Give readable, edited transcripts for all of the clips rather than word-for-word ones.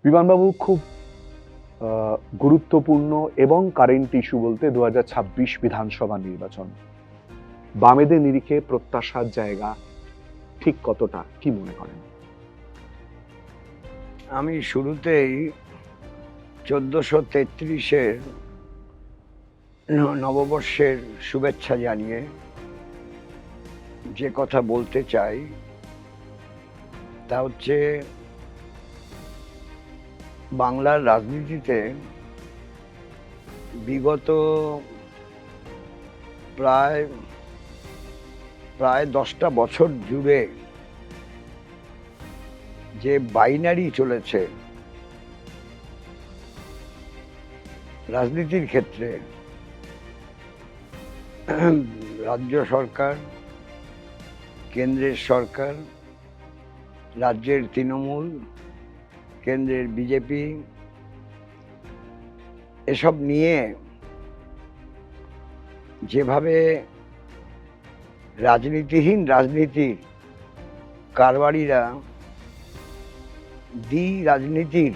বিমানবাবু, খুব গুরুত্বপূর্ণ এবং কারেন্ট ইস্যু বলতে 2026 বিধানসভা নির্বাচন। বামেদের নিরিখে প্রত্যাশার জায়গা ঠিক কতটা, কি মনে করেন? আমি শুরুতেই 1433-এর নববর্ষের শুভেচ্ছা জানিয়ে যে কথা বলতে চাই তা হচ্ছে, বাংলার রাজনীতিতে বিগত প্রায় 10টা বছর জুড়ে যে বাইনারি চলেছে রাজনীতির ক্ষেত্রে, রাজ্য সরকার, কেন্দ্রের সরকার, রাজ্যের তৃণমূল, কেন্দ্রের বিজেপি, এসব নিয়ে যেভাবে রাজনীতিহীন রাজনীতির কারবারিরা রাজনীতির,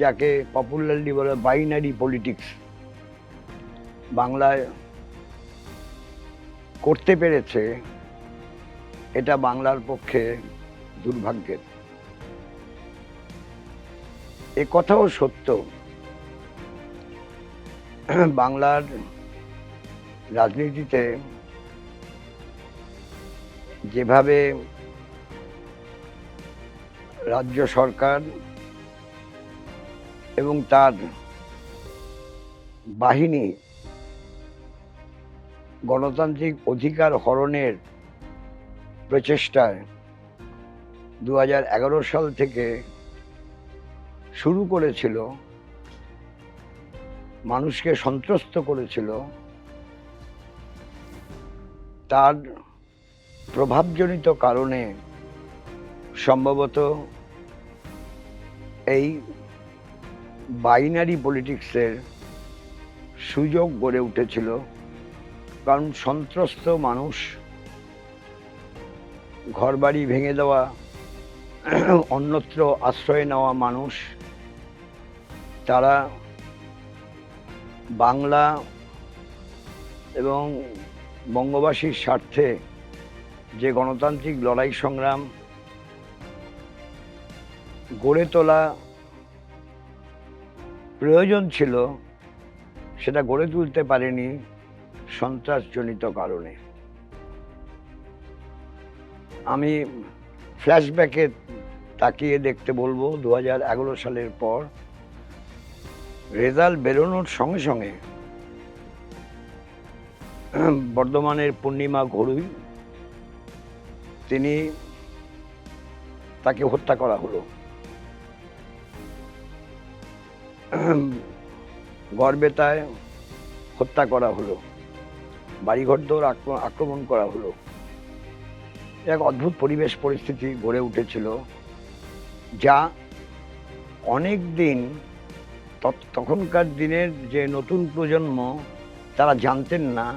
যাকে পপুলারলি বলে বাইনারি পলিটিক্স, বাংলায় করতে পেরেছে, এটা বাংলার পক্ষে দুর্ভাগ্যের। এ কথাও সত্য, বাংলার রাজনীতিতে যেভাবে রাজ্য সরকার এবং তার বাহিনী গণতান্ত্রিক অধিকার হরণের প্রচেষ্টায় 2011 সাল থেকে শুরু করেছিল, মানুষকে সন্ত্রস্ত করেছিল, তার প্রভাবজনিত কারণে সম্ভবত এই বাইনারি পলিটিক্সের সুযোগ গড়ে উঠেছিল। কারণ সন্ত্রস্ত মানুষ, ঘরবাড়ি ভেঙে দেওয়া, অন্যত্র আশ্রয় নেওয়া মানুষ, তারা বাংলা এবং বঙ্গবাসীর স্বার্থে যে গণতান্ত্রিক লড়াই সংগ্রাম গড়ে তোলা প্রয়োজন ছিল, সেটা গড়ে তুলতে পারেনি সন্ত্রাসজনিত কারণে। আমি ফ্ল্যাশব্যাকে তাকিয়ে দেখতে বলবো, 2011 সালের পর রেজাল্ট বেরোনোর সঙ্গে সঙ্গে বর্ধমানের পূর্ণিমা ঘড়ুই, তাকে হত্যা করা হলো। গড়বেতায় হত্যা করা হলো, বাড়িঘরদোর আক্রমণ করা হলো। এক অদ্ভুত পরিবেশ পরিস্থিতি গড়ে উঠেছিল, যা অনেক দিন তখনকার দিনের যে নতুন প্রজন্ম তারা জানতেন না।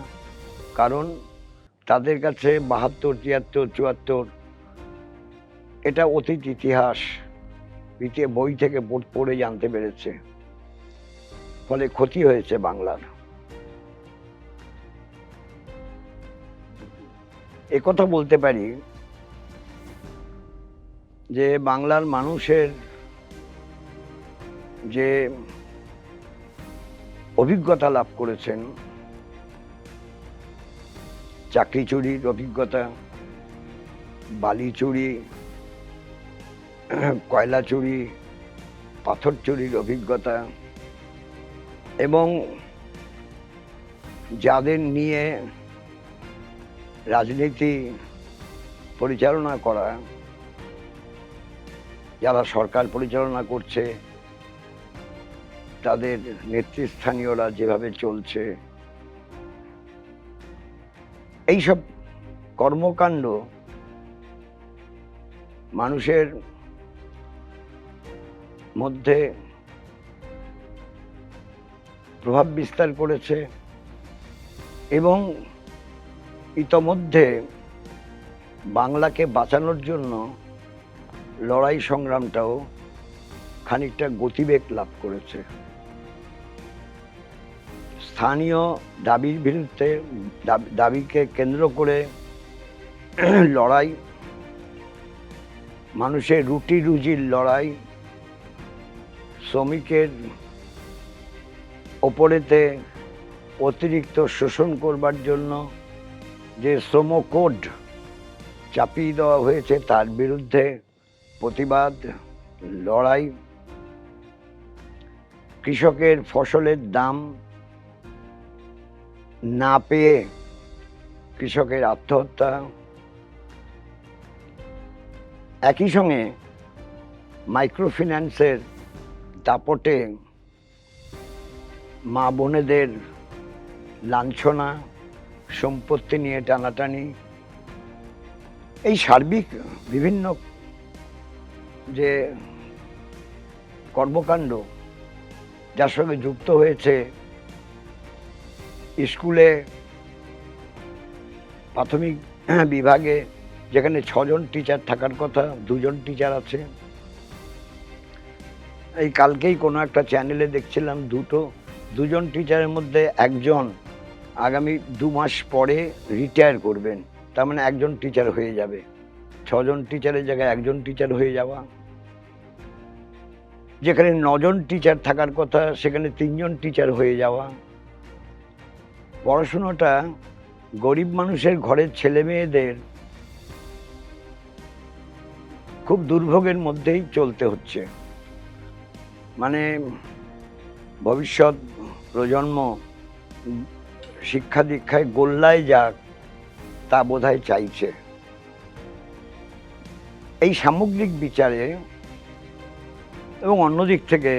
কারণ তাদের কাছে 72, 73, 74 এটা অতীত ইতিহাস, বই থেকে পড়ে জানতে পেরেছে। ফলে ক্ষতি হয়েছে বাংলার। একথা বলতে পারি যে বাংলার মানুষের যে অভিজ্ঞতা লাভ করেছেন, চাকরি চুরির অভিজ্ঞতা, বালি চুরি, কয়লা চুরি, পাথর চুরির অভিজ্ঞতা, এবং যাদের নিয়ে রাজনীতি পরিচালনা করা, যারা সরকার পরিচালনা করছে, তাদের নেতৃস্থানীয়রা যেভাবে চলছে, এইসব কর্মকাণ্ড মানুষের মধ্যে প্রভাব বিস্তার করেছে এবং ইতোমধ্যে বাংলাকে বাঁচানোর জন্য লড়াই সংগ্রামটাও খানিকটা গতিবেগ লাভ করেছে। স্থানীয় দাবির বিরুদ্ধে দাবিকে কেন্দ্র করে লড়াই, মানুষের রুটি রুজির লড়াই, শ্রমিকের ওপরেতে অতিরিক্ত শোষণ করবার জন্য যে শ্রম কোড চাপিয়ে দেওয়া হয়েছে তার বিরুদ্ধে প্রতিবাদ, লড়াই, কৃষকের ফসলের দাম না পেয়ে কৃষকের আত্মহত্যা, একই সঙ্গে মাইক্রোফিন্যান্সের দাপটে মা বোনেদের লাঞ্ছনা, সম্পত্তি নিয়ে টানাটানি, এই সার্বিক বিভিন্ন যে কর্মকাণ্ড যার সঙ্গে যুক্ত হয়েছে, স্কুলে প্রাথমিক বিভাগে যেখানে 6 জন টিচার থাকার কথা 2 জন টিচার আছে। এই কালকেই কোনো একটা চ্যানেলে দেখছিলাম 2 জন টিচারের মধ্যে একজন আগামী 2 মাস পরে রিটায়ার করবেন, তার মানে 1 জন টিচার হয়ে যাবে। 6 জন টিচারের জায়গায় 1 জন টিচার হয়ে যাওয়া। যেখানে 9 জন টিচার থাকার কথা সেখানে 3 জন টিচার হয়ে যাওয়া। পড়াশোনাটা গরিব মানুষের ঘরের ছেলে মেয়েদের খুব দুর্ভোগের মধ্যেই চলতে হচ্ছে। মানে ভবিষ্যৎ প্রজন্ম শিক্ষা দীক্ষায় গোল্লায় যাক তা বোধহয় চাইছে। এই সামগ্রিক বিচারে এবং অন্যদিক থেকে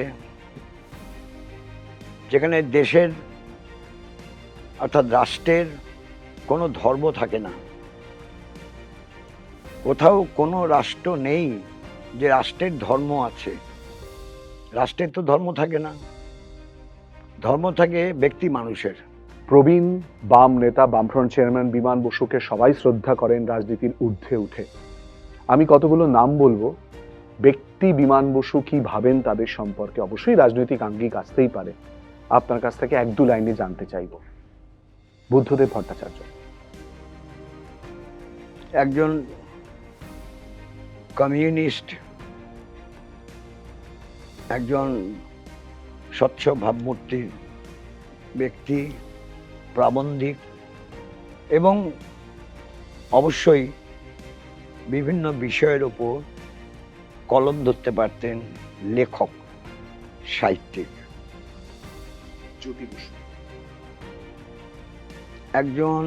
যেখানে দেশের অর্থাৎ রাষ্ট্রের কোনো ধর্ম থাকে না, কোথাও কোনো রাষ্ট্র নেই যে রাষ্ট্রের ধর্ম আছে। রাষ্ট্রের তো ধর্ম থাকে না, ধর্ম থাকে ব্যক্তি মানুষের। প্রবীণ বাম নেতা বামফ্রন্ট চেয়ারম্যান বিমান বসুকে সবাই শ্রদ্ধা করেন রাজনীতির ঊর্ধ্বে উঠে। আমি কতগুলো নাম বলবো, ব্যক্তি বিমান বসু কি ভাবেন তাদের সম্পর্কে অবশ্যই রাজনৈতিক আঙ্গিক আসতেই পারে, আপনার কাছ থেকে 1-2 লাইনে জানতে চাইব। বুদ্ধদেব ভট্টাচার্য একজন কমিউনিস্ট, একজন স্বচ্ছ ভাবমূর্তির ব্যক্তি, প্রাবন্ধিক এবং অবশ্যই বিভিন্ন বিষয়ের উপর কলম ধরতে পারতেন, লেখক, সাহিত্যিক। জ্যোতি বসু একজন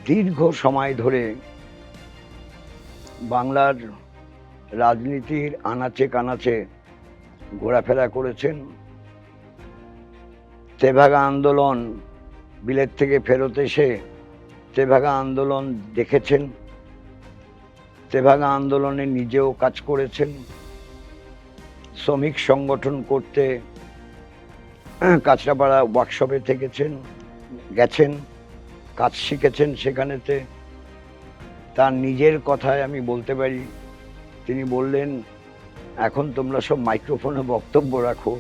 দীর্ঘ সময় ধরে বাংলার রাজনীতির আনাচে কানাচে ঘোরাফেরা করেছেন। তেভাগা আন্দোলন, বিলেত থেকে ফেরত এসে তেভাগা আন্দোলন দেখেছেন, তেভাগা আন্দোলনে নিজেও কাজ করেছেন, শ্রমিক সংগঠন করতে কাঁচরাপাড়া ওয়ার্কশপে গেছেন, কাজ শিখেছেন সেখানেতে। তার নিজের কথায় আমি বলতে পারি, তিনি বললেন, এখন তোমরা সব মাইক্রোফোনে বক্তব্য রাখো,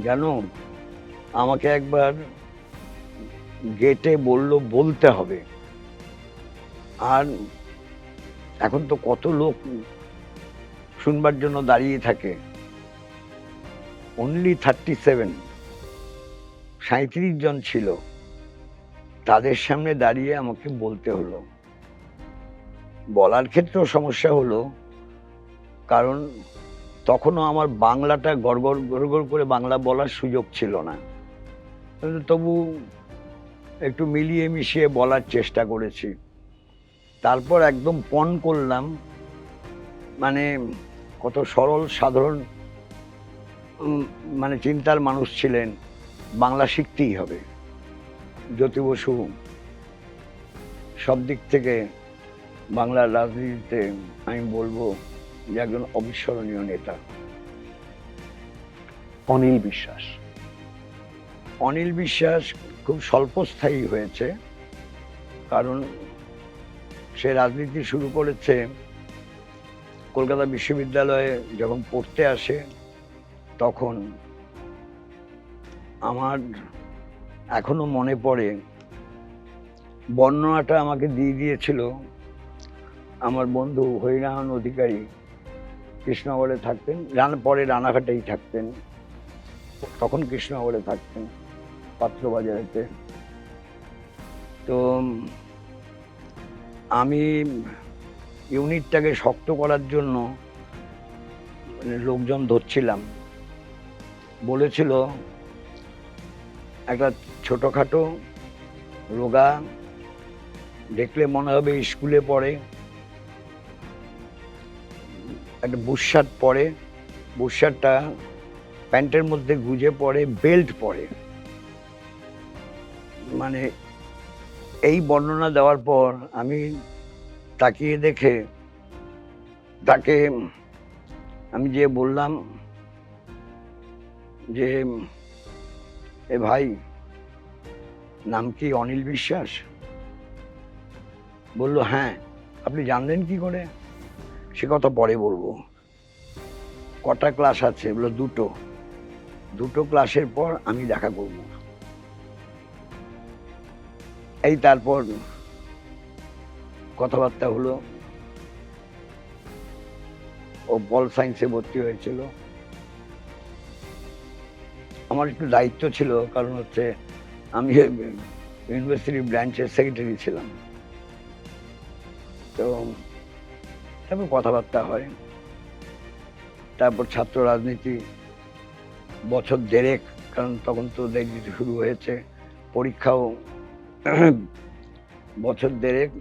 জানো আমাকে একবার গেটে বলতে হবে, আর এখন তো কত লোক শুনবার জন্য দাঁড়িয়ে থাকে। অনলি 37 জন ছিল, তাদের সামনে দাঁড়িয়ে আমাকে বলতে হলো। বলার ক্ষেত্রেও সমস্যা হলো, কারণ তখনও আমার বাংলাটা গড়গড় করে বাংলা বলার সুযোগ ছিল না, তবু একটু মিলিয়ে মিশিয়ে বলার চেষ্টা করেছি। তারপর একদম পণ করলাম, মানে কত সরল সাধারণ মানে চিন্তার মানুষ ছিলেন, বাংলা শিখতেই হবে। জ্যোতি বসু সব দিক থেকে বাংলার রাজনীতিতে আমি বলবো যে একজন অবিস্মরণীয় নেতা। অনিল বিশ্বাস খুব স্বল্পস্থায়ী হয়েছে, কারণ সে রাজনীতি শুরু করেছে কলকাতা বিশ্ববিদ্যালয়ে যখন পড়তে আসে তখন আমার এখনো মনে পড়ে, বর্ণনাটা আমাকে দিয়ে দিয়েছিল আমার বন্ধু হরিনারায়ণ অধিকারী, কৃষ্ণনগরে থাকতেন, পরে রানাঘাটেই থাকতেন, তখন কৃষ্ণনগরে থাকতেন পাত্রবাজারেতে। তো আমি ইউনিটটাকে শক্ত করার জন্য লোকজন ধরছিলাম, বলেছিল একটা ছোটখাটো রোগা, দেখলে মনে হবে স্কুলে পড়ে, একটা বুশশার্ট পরে, বুশশার্টটা প্যান্টের মধ্যে গুজে পড়ে, বেল্ট পরে। মানে এই বর্ণনা দেওয়ার পর আমি তাকিয়ে দেখে তাকে আমি যে বললাম যে, এ ভাই, নাম কি অনিল বিশ্বাস? বলল হ্যাঁ। আপনি জানলেন কি করে? সে কথা পরে বলবো। কটা ক্লাস আছে? বললো দুটো ক্লাসের পর আমি দেখা করব। এই তারপর কথাবার্তা হলো। ও পল সায়েন্সে ভর্তি হয়েছিল। আমার একটু দায়িত্ব ছিল, কারণ হচ্ছে আমি ইউনিভার্সিটি ব্রাঞ্চের সেক্রেটারি ছিলাম। তো তারপর কথাবার্তা হয়। তারপর ছাত্র রাজনীতি বছর দেড়েক, কারণ তখন তো রাজনীতি শুরু হয়েছে, পরীক্ষাও বছর দেড়েক,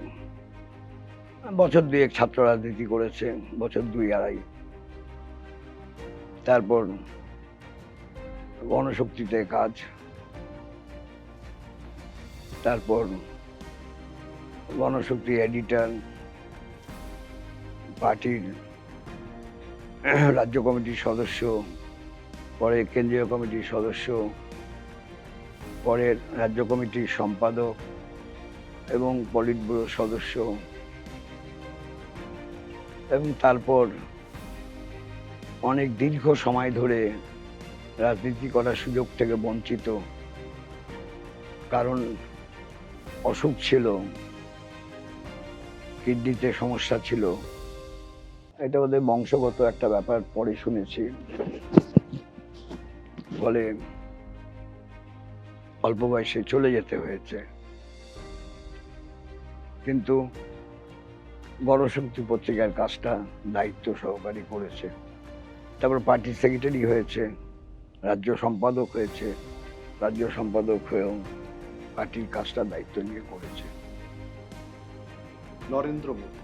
বছর দুয়েক ছাত্র রাজনীতি করেছে, বছর 2-2.5। তারপর গণশক্তিতে কাজ, তারপর গণশক্তি এডিটর, পার্টির রাজ্য কমিটির সদস্য, পরে কেন্দ্রীয় কমিটির সদস্য, পরে রাজ্য কমিটির সম্পাদক এবং পলিট ব্যুরোর সদস্য, এবং তারপর অনেক দীর্ঘ সময় ধরে রাজনীতি করার সুযোগ থেকে বঞ্চিত, কারণ অসুখ ছিল, কিডনিতে সমস্যা ছিল। এটা ওদের বংশগত একটা ব্যাপার, পরে শুনেছি। ফলে অল্প বয়সে চলে যেতে হয়েছে। কিন্তু গণশক্তি পত্রিকার কাজটা দায়িত্ব সহকারী করেছে। তারপর পার্টির সেক্রেটারি হয়েছে, রাজ্য সম্পাদক হয়েছে, রাজ্য সম্পাদক হয়েও পার্টির কাজটা দায়িত্ব নিয়ে করেছে। নরেন্দ্র মোদী,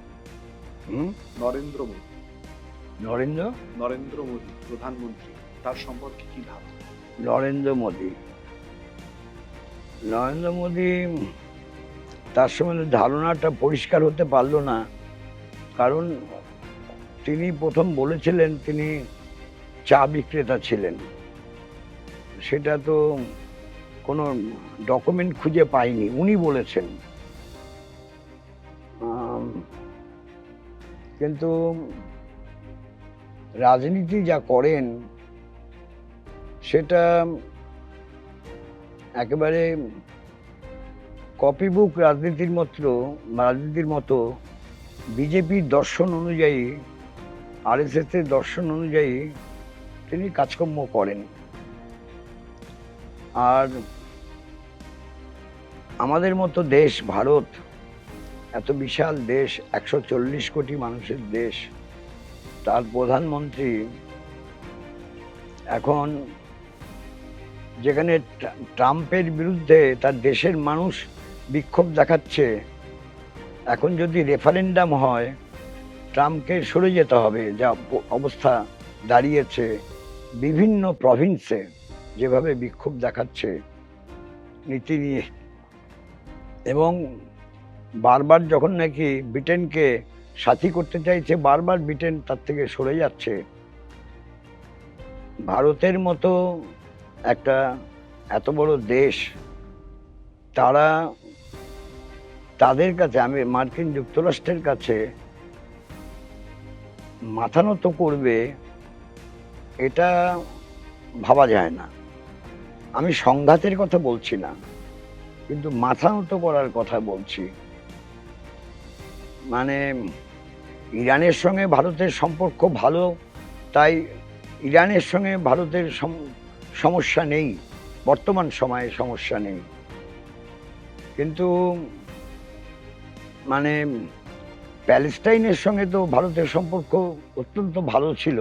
নরেন্দ্র মোদী, নরেন্দ্র মোদী প্রধানমন্ত্রী, তার সম্পর্কে কি ধারণা? নরেন্দ্র মোদী তার সম্বন্ধে ধারণাটা পরিষ্কার হতে পারলো না, কারণ তিনি প্রথম বলেছিলেন তিনি চা বিক্রেতা ছিলেন। সেটা তো কোনো ডকুমেন্ট খুঁজে পাইনি, উনি বলেছেন। কিন্তু রাজনীতি যা করেন সেটা একেবারে কপিবুক রাজনীতির মতো বিজেপির দর্শন অনুযায়ী, আরএসএস এর দর্শন অনুযায়ী তিনি কাজকর্ম করেন। আর আমাদের মতো দেশ ভারত, এত বিশাল দেশ, 140 কোটি মানুষের দেশ, তার প্রধানমন্ত্রী এখন যেখানে ট্রাম্পের বিরুদ্ধে তার দেশের মানুষ বিক্ষোভ দেখাচ্ছে, এখন যদি রেফারেন্ডাম হয় ট্রাম্পকে সরে যেতে হবে, যা অবস্থা দাঁড়িয়েছে, বিভিন্ন প্রভিন্সে যেভাবে বিক্ষোভ দেখাচ্ছে নীতি নিয়ে, এবং বারবার যখন নাকি ব্রিটেনকে সাথী করতে চাইছে, বারবার ব্রিটেন তার থেকে সরে যাচ্ছে। ভারতের মতো একটা এত বড় দেশ, তাদের কাছে, মার্কিন যুক্তরাষ্ট্রের কাছে মাথা নত করবে এটা ভাবা যায় না। আমি সংঘাতের কথা বলছি না, কিন্তু মাথা নত করার কথা বলছি। মানে ইরানের সঙ্গে ভারতের সম্পর্ক ভালো, তাই ইরানের সঙ্গে ভারতের সমস্যা নেই, বর্তমান সময়ে সমস্যা নেই। কিন্তু মানে প্যালেস্টাইনের সঙ্গে তো ভারতের সম্পর্ক অত্যন্ত ভালো ছিল,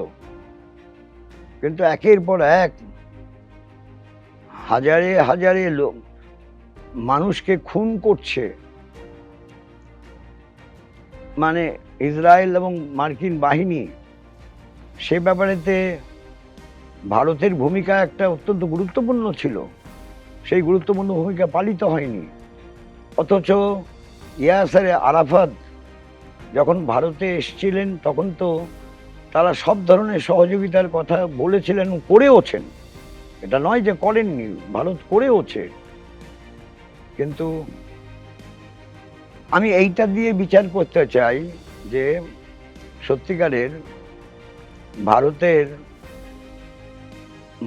কিন্তু একের পর এক হাজারে হাজারে লোক মানুষকে খুন করছে। মানে ইসরায়েল এবং মার্কিন বাহিনী, সে ব্যাপারেতে ভারতের ভূমিকা একটা অত্যন্ত গুরুত্বপূর্ণ ছিল, সেই গুরুত্বপূর্ণ ভূমিকা পালিত হয়নি। অথচ ইয়াসের আরাফাত যখন ভারতে এসেছিলেন তখন তো তারা সব ধরনের সহযোগিতার কথা বলেছিলেন, করেওছেন। এটা নয় যে করেননি, ভারত করেওছে। কিন্তু আমি এইটা দিয়ে বিচার করতে চাই যে সত্যিকারের ভারতের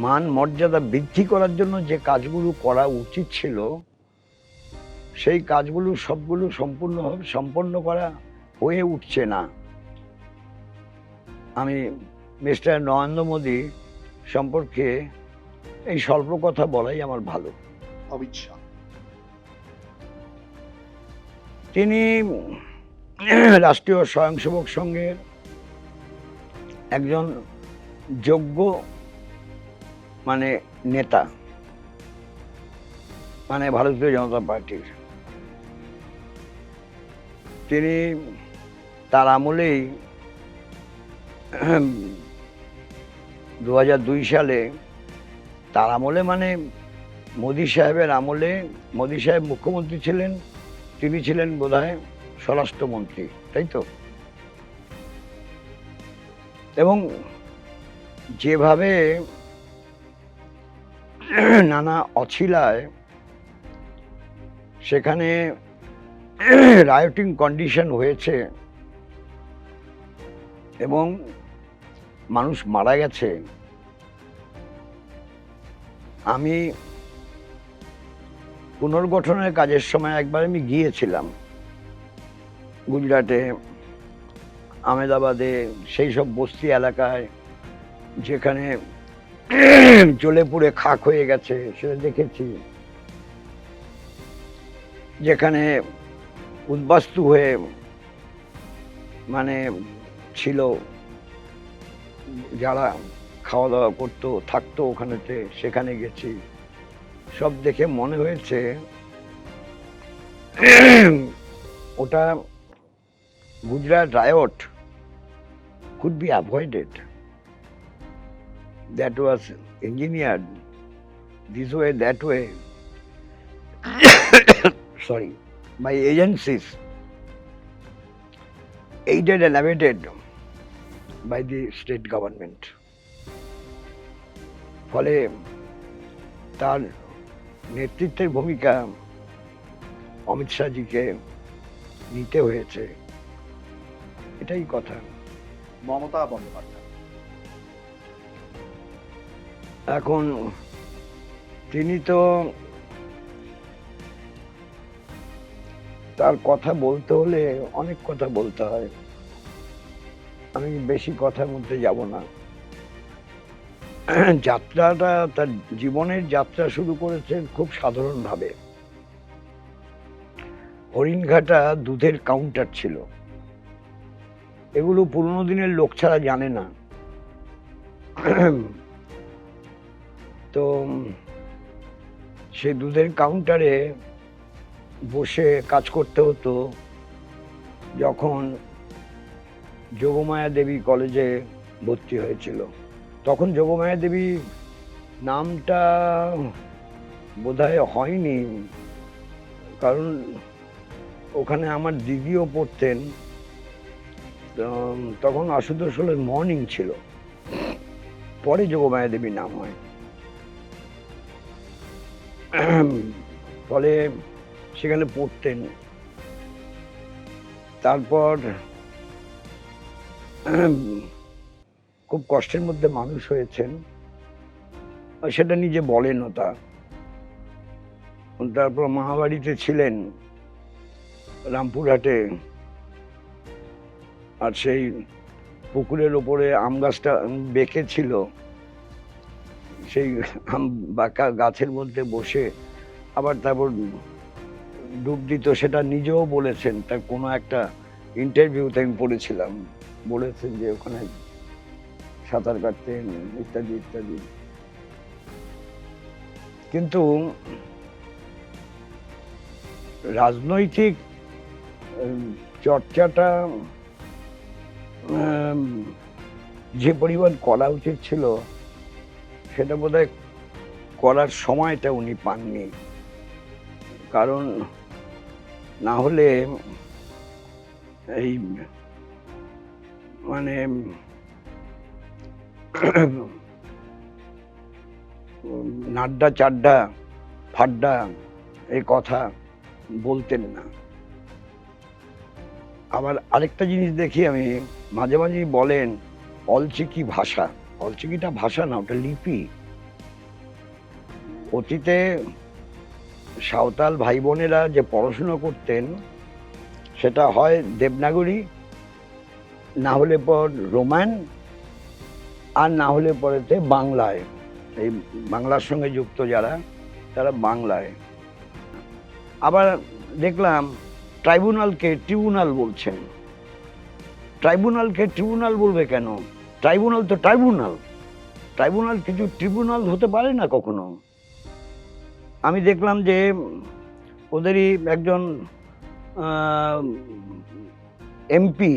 মান মর্যাদা বৃদ্ধি করার জন্য যে কাজগুলো করা উচিত ছিল, সেই কাজগুলো সবগুলো সম্পন্ন করা হয়ে উঠছে না। আমি মিস্টার নরেন্দ্র মোদী সম্পর্কে এই স্বল্প কথা বলাই আমার ভালো। অমিত শাহ তিনি রাষ্ট্রীয় স্বয়ংসেবক সংঘের একজন যোগ্য নেতা, ভারতীয় জনতা পার্টির। তিনি তার আমলেই 2002 সালে, তার আমলে মোদী সাহেবের আমলে, মোদী সাহেব মুখ্যমন্ত্রী ছিলেন, তিনি ছিলেন বোধহয় স্বরাষ্ট্রমন্ত্রী, তাই তো? এবং যেভাবে নানা অছিলায় সেখানে রায়োটিং কন্ডিশন হয়েছে এবং মানুষ মারা গেছে। আমি পুনর্গঠনের কাজের সময় একবার আমি গিয়েছিলাম গুজরাটে, আহমেদাবাদে, সেই সব বস্তি এলাকায় যেখানে জ্বলে পুড়ে খাক হয়ে গেছে, সেটা দেখেছি। যেখানে উদ্বাস্তু হয়ে ছিল, যারা খাওয়া দাওয়া করতো থাকতো ওখানেতে, সেখানে গেছি। সব দেখে মনে হয়েছে ওটা Gujarat riot could be avoided. That was engineered this way, that way, sorry, by agencies aided and abetted by the state government. ফলে তার নেতৃত্বের ভূমিকা অমিত শাহজিকে নিতে হয়েছে, এটাই কথা। মমতা বন্দ্যোপাধ্যায় এখন তিনি তো, তার কথা বলতে হলে অনেক কথা বলতে হয়, আমি বেশি কথার মধ্যে যাব না। যাত্রাটা, তার জীবনের যাত্রা শুরু করেছেন খুব সাধারণভাবে। হরিণঘাটা দুধের কাউন্টার ছিল, এগুলো পুরোনো দিনের লোক ছাড়া জানে না। তো সে দুধের কাউন্টারে বসে কাজ করতে হতো। যখন যোগমায়া দেবী কলেজে ভর্তি হয়েছিল, তখন যোগমায়া দেবী নামটা বোধহয় হয়নি, কারণ ওখানে আমার দিদিও পড়তেন। তখন আশুতোষ হলের মর্নিং ছিল, পরে যোগমায়া দেবী নাম হয়। ফলে সেখানে পড়তেন। তারপর খুব কষ্টের মধ্যে মানুষ হয়েছেন, আর সেটা নিজে বলেনও তা। তারপর মহাবাড়িতে ছিলেন, রামপুরহাটে, আর সেই পুকুরের ওপরে আম গাছটা বেঁকে ছিল, সেই আম বাঁকা গাছের মধ্যে বসে আবার তারপর ডুব দিত, সেটা নিজেও বলেছেন। তার কোনো একটা ইন্টারভিউতে আমি পড়েছিলাম, বলেছেন যে ওখানে সাঁতার কাটতেন ইত্যাদি ইত্যাদি। কিন্তু রাজনৈতিক চর্চাটা যে পরিমাণ করা উচিত ছিল, সেটা বোধহয় করার সময়টা উনি পাননি। কারণ না হলে এই মানে নাড্ডা চাড্ডা ফাড্ডা এই কথা বলতেন না। আবার আরেকটা জিনিস দেখি আমি, মাঝে মাঝেই বলেন অলচিকি ভাষা। অলচিকিটা ভাষা না, ওটা লিপি। অতীতে সাঁওতাল ভাই বোনেরা যে পড়াশোনা করতেন, সেটা হয় দেবনাগরী, না হলে পর রোমান, আর না হলে পরেতে বাংলায়। এই বাংলার সঙ্গে যুক্ত যারা, তারা বাংলায়। আবার দেখলাম ট্রাইব্যুনালকে ট্রিব্যুনাল বলছেন। ট্রাইব্যুনালকে ট্রিব্যুনাল বলবে কেন? ট্রাইব্যুনাল তো ট্রাইব্যুনাল। ট্রাইব্যুনাল কিছু ট্রিব্যুনাল হতে পারে না কখনো। আমি দেখলাম যে ওদেরই একজন এমপি,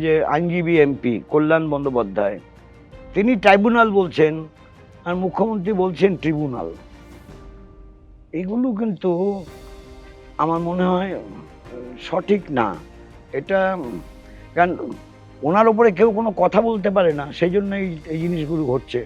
যে আইনজীবী এমপি কল্যাণ বন্দ্যোপাধ্যায়, তিনি ট্রাইব্যুনাল বলছেন, আর মুখ্যমন্ত্রী বলছেন ট্রিব্যুনাল। এগুলো কিন্তু আমার মনে হয় সঠিক না। এটা কারণ ওনার ওপরে কেউ কোনো কথা বলতে পারে না, সেই জন্য এই জিনিসগুলো ঘটছে।